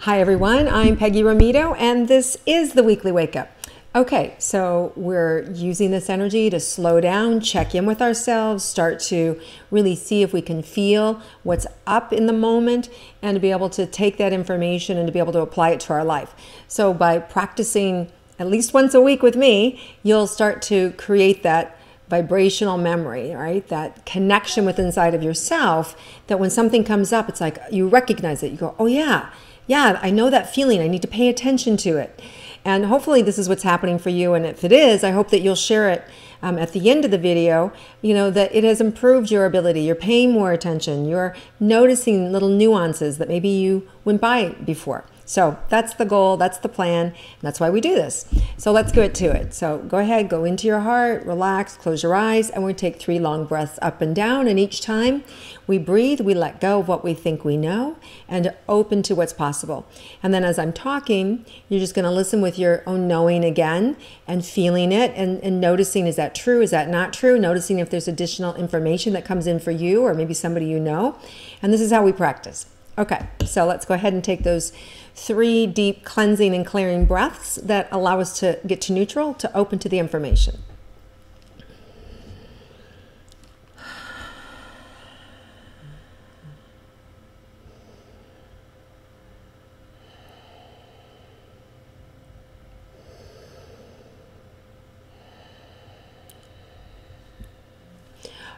Hi everyone, I'm Peggy Rometo and this is the Weekly Wake Up. Okay, so we're using this energy to slow down, check in with ourselves, start to really see if we can feel what's up in the moment and to be able to take that information and to be able to apply it to our life. So by practicing at least once a week with me, you'll start to create that vibrational memory, right? That connection with inside of yourself that when something comes up, it's like you recognize it. You go, oh yeah, I know that feeling. I need to pay attention to it. And hopefully this is what's happening for you. And if it is, I hope that you'll share it at the end of the video, that it has improved your ability. You're paying more attention. You're noticing little nuances that maybe you went by before. So that's the goal, that's the plan, and that's why we do this. So let's get to it. So go ahead, go into your heart, relax, close your eyes, and we're gonna take 3 long breaths up and down. And each time we breathe, we let go of what we think we know and open to what's possible. And then as I'm talking, you're just gonna listen with your own knowing again and feeling it and noticing, is that true, is that not true? Noticing if there's additional information that comes in for you or maybe somebody you know. And this is how we practice. Okay, so let's go ahead and take those 3 deep cleansing and clearing breaths that allow us to get to neutral, to open to the information.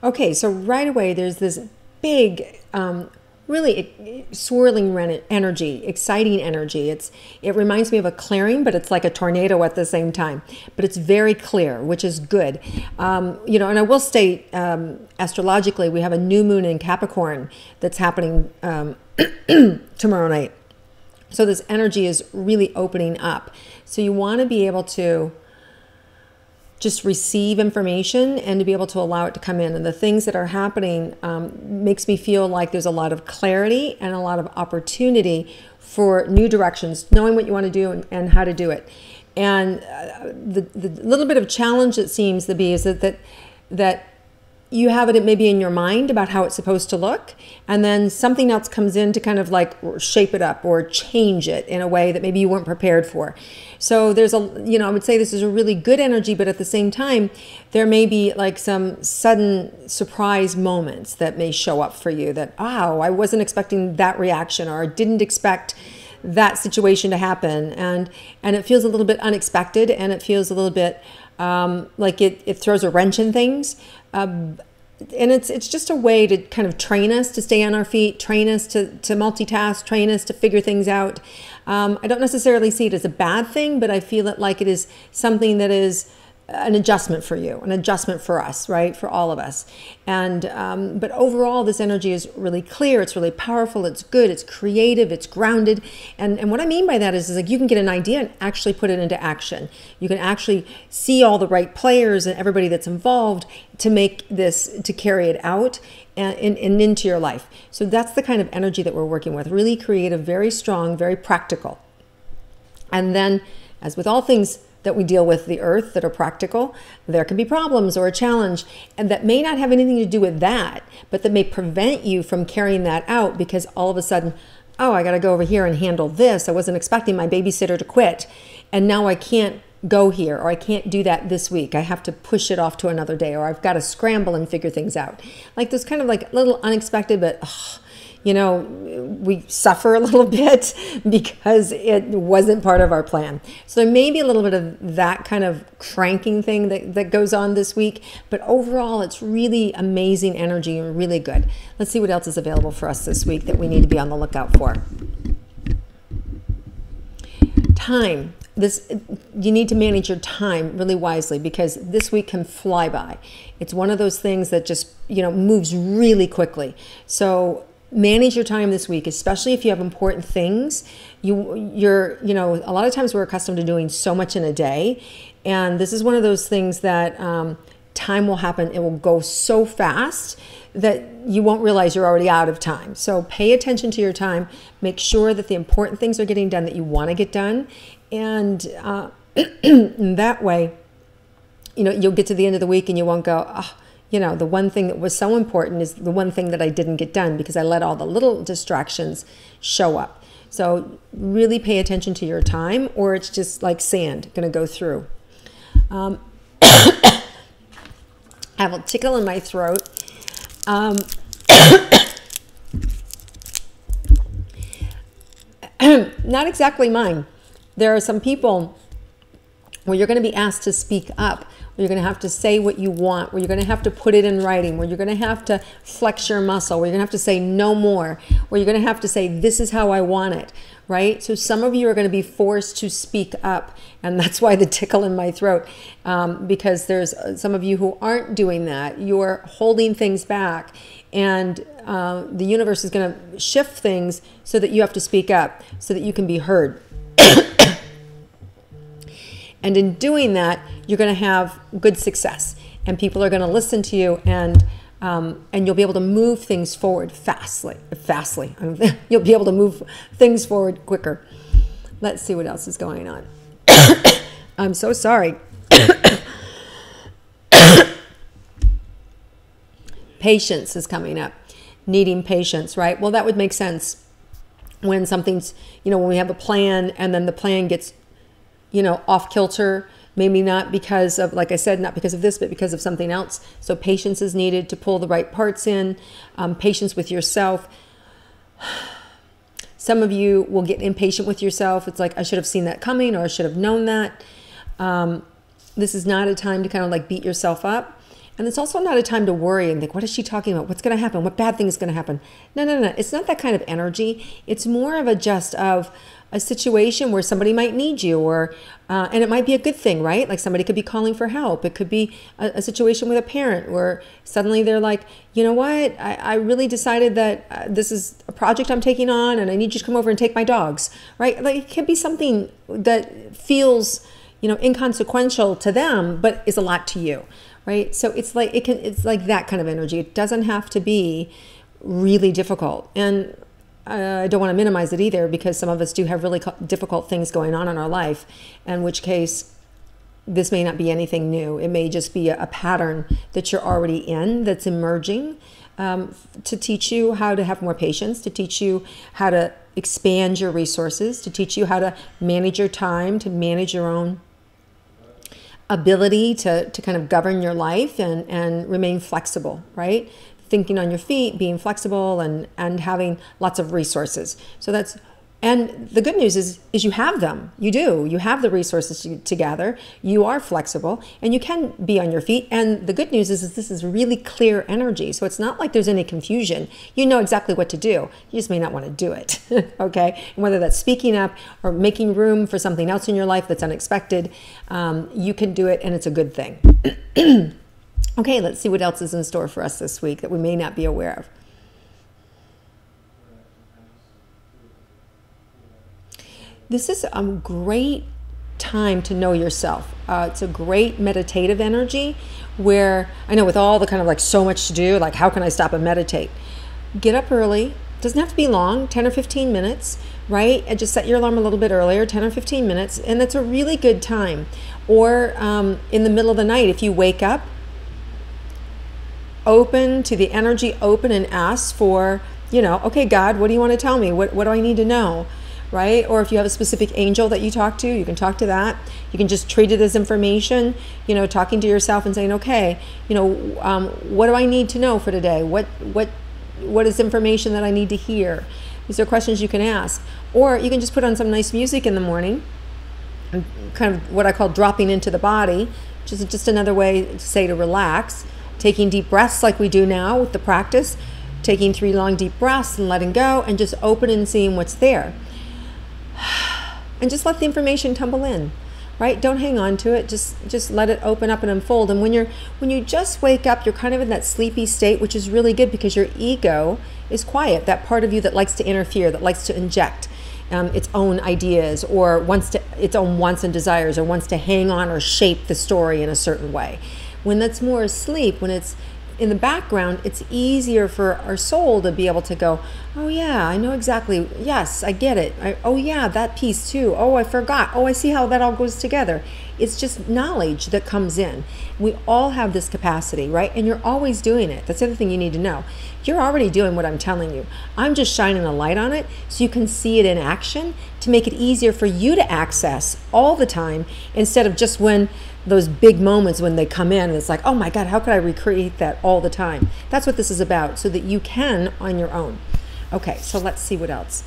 Okay, so right away there's this big, really swirling energy, exciting energy. It reminds me of a clearing, but it's like a tornado at the same time. But it's very clear, which is good. And I will state, astrologically, we have a new moon in Capricorn that's happening tomorrow night. So this energy is really opening up. So you want to be able to just receive information and to be able to allow it to come in. And the things that are happening makes me feel like there's a lot of clarity and a lot of opportunity for new directions, knowing what you want to do and how to do it. And the little bit of challenge it seems to be is that you have it maybe in your mind about how it's supposed to look, and then something else comes in to kind of like shape it up or change it in a way that maybe you weren't prepared for. So there's I would say this is a really good energy, but at the same time, there may be like some sudden surprise moments that may show up for you that, wow, I wasn't expecting that reaction, or didn't expect that situation to happen. And it feels a little bit unexpected, and it feels a little bit like it throws a wrench in things. And it's just a way to kind of train us to stay on our feet, train us to multitask, train us to figure things out. I don't necessarily see it as a bad thing, but I feel it like it is something that is an adjustment for you, an adjustment for us, right? For all of us. And but overall, this energy is really clear. It's really powerful. It's good. It's creative. It's grounded. And what I mean by that is like you can get an idea and actually put it into action. You can actually see all the right players and everybody that's involved to make this, to carry it out and into your life. So that's the kind of energy that we're working with. Really creative, very strong, very practical. And then, as with all things that we deal with the earth that are practical, there can be problems or a challenge, and that may not have anything to do with that, but that may prevent you from carrying that out because all of a sudden, oh, I got to go over here and handle this. I wasn't expecting my babysitter to quit, and now I can't go here, or I can't do that this week. I have to push it off to another day, or I've got to scramble and figure things out. Like those kind of like little unexpected, but we suffer a little bit because it wasn't part of our plan. So there may be a little bit of that kind of cranking thing that goes on this week, but overall it's really amazing energy and really good. Let's see what else is available for us this week that we need to be on the lookout for. Time. You need to manage your time really wisely because this week can fly by. It's one of those things that just, moves really quickly. So manage your time this week, especially if you have important things. You're a lot of times we're accustomed to doing so much in a day. And this is one of those things that time will happen. It will go so fast that you won't realize you're already out of time. So pay attention to your time. Make sure that the important things are getting done that you want to get done. And that way, you'll get to the end of the week and you won't go, oh, the one thing that was so important is the one thing that I didn't get done because I let all the little distractions show up. So really pay attention to your time, or it's just like sand going to go through. I have a tickle in my throat. Not exactly mine. There are some people where you're going to be asked to speak up, where you're going to have to say what you want, where you're going to have to put it in writing, where you're going to have to flex your muscle, where you're going to have to say no more, where you're going to have to say this is how I want it, right? So some of you are going to be forced to speak up, and that's why the tickle in my throat, because there's some of you who aren't doing that. You're holding things back, and the universe is going to shift things so that you have to speak up, so that you can be heard. And in doing that, you're going to have good success, and people are going to listen to you, and you'll be able to move things forward fastly. You'll be able to move things forward quicker. Let's see what else is going on. I'm so sorry. Patience is coming up. Needing patience, right? Well, that would make sense when something's, when we have a plan and then the plan gets, off kilter, maybe not because of, like I said, not because of this, but because of something else. So patience is needed to pull the right parts in, patience with yourself. Some of you will get impatient with yourself. It's like, I should have seen that coming, or I should have known that. This is not a time to kind of like beat yourself up. And it's also not a time to worry and think, what is she talking about? What's going to happen? What bad thing is going to happen? No. It's not that kind of energy. It's more of a situation where somebody might need you, or and it might be a good thing, right? Like somebody could be calling for help. It could be a situation with a parent where suddenly they're like, you know what? I really decided that this is a project I'm taking on, and I need you to come over and take my dogs, right? Like it could be something that feels, inconsequential to them, but is a lot to you. Right? So it's like that kind of energy. It doesn't have to be really difficult. And I don't want to minimize it either, because some of us do have really difficult things going on in our life, in which case this may not be anything new. It may just be a pattern that you're already in that's emerging, to teach you how to have more patience, to teach you how to expand your resources, to teach you how to manage your time, to manage your own ability to kind of govern your life and remain flexible, right? Thinking on your feet, being flexible, and having lots of resources. So that's, and the good news is you have them. You do. You have the resources to gather. You are flexible, and you can be on your feet. And the good news is this is really clear energy. So it's not like there's any confusion. You know exactly what to do. You just may not want to do it, okay? And whether that's speaking up or making room for something else in your life that's unexpected, you can do it, and it's a good thing. Okay, let's see what else is in store for us this week that we may not be aware of. This is a great time to know yourself. It's a great meditative energy where, I know with all the kind of like so much to do, like how can I stop and meditate? Get up early. Doesn't have to be long, 10 or 15 minutes, right? And just set your alarm a little bit earlier, 10 or 15 minutes, and that's a really good time. Or in the middle of the night, if you wake up, open to the energy, open and ask for, okay, God, what do you want to tell me? What do I need to know? Right? Or if you have a specific angel that you talk to, you can talk to that. You can just treat it as information, talking to yourself and saying, okay, what do I need to know for today? What is information that I need to hear? These are questions you can ask. Or you can just put on some nice music in the morning, kind of what I call dropping into the body, which is just another way to say to relax. Taking deep breaths like we do now with the practice, taking 3 long deep breaths and letting go, and just open and seeing what's there. And just let the information tumble in, right? Don't hang on to it. Just let it open up and unfold. And when you just wake up, you're kind of in that sleepy state, which is really good because your ego is quiet. That part of you that likes to interfere, that likes to inject its own ideas, or its own wants and desires, or wants to hang on or shape the story in a certain way. When that's more asleep, when it's in the background, it's easier for our soul to be able to go, oh yeah, I know exactly. Yes, I get it. Oh yeah, that piece too. Oh, I forgot. Oh, I see how that all goes together. It's just knowledge that comes in. We all have this capacity, right? And you're always doing it. That's the other thing you need to know. You're already doing what I'm telling you. I'm just shining a light on it so you can see it in action to make it easier for you to access all the time, instead of just when those big moments when they come in and it's like, oh my God, how could I recreate that all the time? That's what this is about, so that you can on your own. Okay, so let's see what else.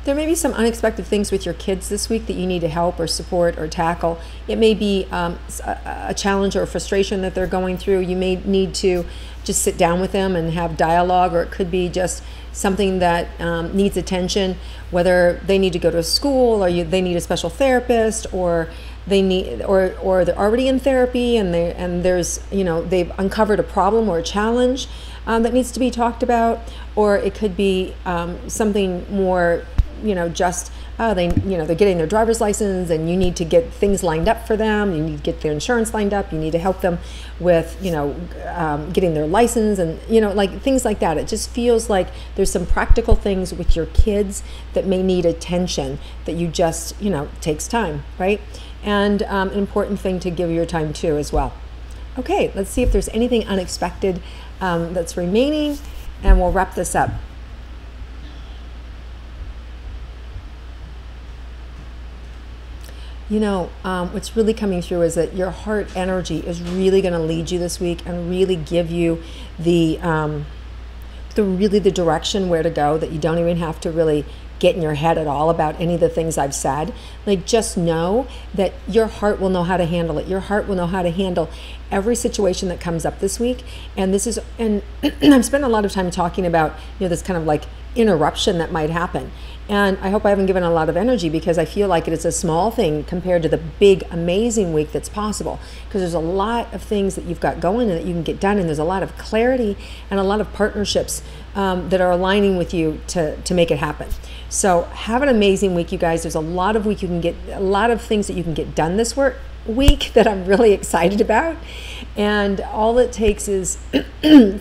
There may be some unexpected things with your kids this week that you need to help or support or tackle. It may be a challenge or a frustration that they're going through. You may need to just sit down with them and have dialogue, or it could be just something that needs attention, whether they need to go to school, or they need a special therapist, or they need, or they're already in therapy and there's, they've uncovered a problem or a challenge that needs to be talked about, or it could be something more, just they're getting their driver's license and you need to get things lined up for them. You need to get their insurance lined up. You need to help them with, getting their license and, like things like that. It just feels like there's some practical things with your kids that may need attention that you just, takes time, right? And an important thing to give your time to as well. Okay, let's see if there's anything unexpected that's remaining, and we'll wrap this up. What's really coming through is that your heart energy is really going to lead you this week and really give you the direction where to go, that you don't even have to really get in your head at all about any of the things I've said. Like, just know that your heart will know how to handle it. Your heart will know how to handle every situation that comes up this week. And I've spent a lot of time talking about, this kind of like interruption that might happen. And I hope I haven't given a lot of energy, because I feel like it's a small thing compared to the big, amazing week that's possible. Because there's a lot of things that you've got going and that you can get done, and there's a lot of clarity and a lot of partnerships that are aligning with you to make it happen. So have an amazing week, you guys. There's a lot of things that you can get done this week that I'm really excited about. And all it takes is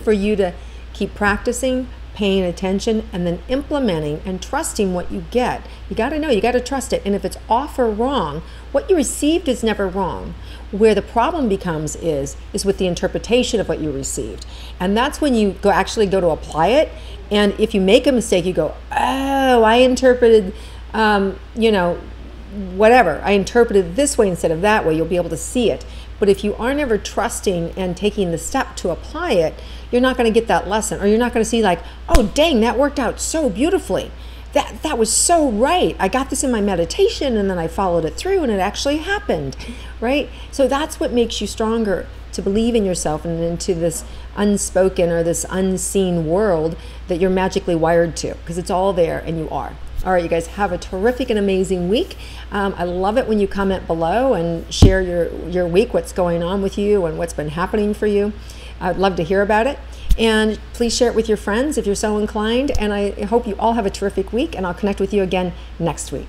for you to keep practicing, paying attention, and then implementing and trusting what you get. You got to know, you got to trust it. And if it's off or wrong, what you received is never wrong. Where the problem becomes is with the interpretation of what you received. And that's when you actually go to apply it. And if you make a mistake, you go, oh, I interpreted, whatever. I interpreted this way instead of that way. You'll be able to see it. But if you are never trusting and taking the step to apply it, you're not going to get that lesson, or you're not going to see like, oh, dang, that worked out so beautifully. That was so right. I got this in my meditation and then I followed it through and it actually happened, right? So that's what makes you stronger, to believe in yourself and into this unspoken or this unseen world that you're magically wired to, because it's all there and you are. All right, you guys, have a terrific and amazing week. I love it when you comment below and share your week, what's going on with you and what's been happening for you. I'd love to hear about it. And please share it with your friends if you're so inclined. And I hope you all have a terrific week, and I'll connect with you again next week.